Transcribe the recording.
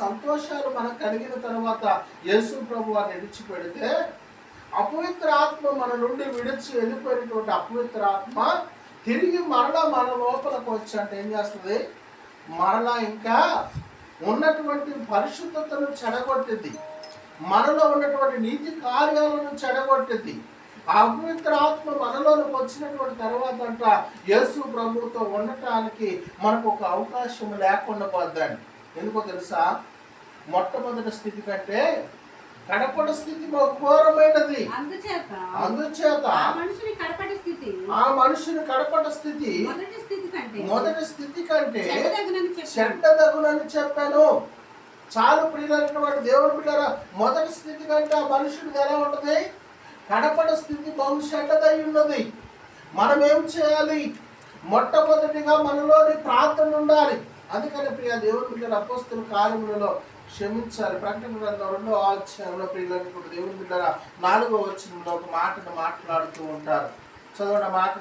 సంతోషాలు మనకు కలిగిన తర్వాత యేసు ప్రభు వారిని విడిచిపెడితే అపవిత్ర ఆత్మ మన నుండి విడిచి వెళ్ళిపోయినటువంటి అపవిత్ర ఆత్మ తిరిగి మరలా మన లోపలకు వచ్చి అంటే ఏం చేస్తుంది, మరలా ఇంకా ఉన్నటువంటి పరిశుద్ధతను చెడగొట్టింది, మనలో ఉన్నటువంటి నీతి కార్యాలను చెడగొట్టింది. ఆ అపవిత్ర ఆత్మ మనలోకి వచ్చినటువంటి తర్వాత అంట యేసు ప్రభువుతో ఉండటానికి మనకు ఒక అవకాశం లేకుండా పోద్దండి. ఎందుకో తెలుసా, మొట్టమొదటి స్థితి కంటే కడపటి స్థితి ఘోరమైనది. అందుచేత ఆ మనుషుని కడపటి స్థితి మొదటి స్థితి కంటే చెడ్డదగునని చెప్పాను. చాలు ప్రియులైనటువంటి దేవుని బిడ్డలారా, మొదటి స్థితి కంటే ఆ మనుషుడికి ఎలా ఉంటుంది, కడపటి స్థితి బహు చెడ్డదై ఉన్నది. మనం ఏం చేయాలి, మొట్టమొదటిగా మనలోని ప్రార్థన ఉండాలి. అందుకని ప్రియ దేవుని బిడ్డల అపోస్తల కార్యములలో క్షమించాలి. ప్రకటన గ్రంథం 2వ అధ్యాయంలో ప్రియులైనటువంటి దేవుని బిడ్డలారా 4వ వచనంలో ఒక మాటను మాట్లాడుతూ ఉంటారు. చదవడం మాట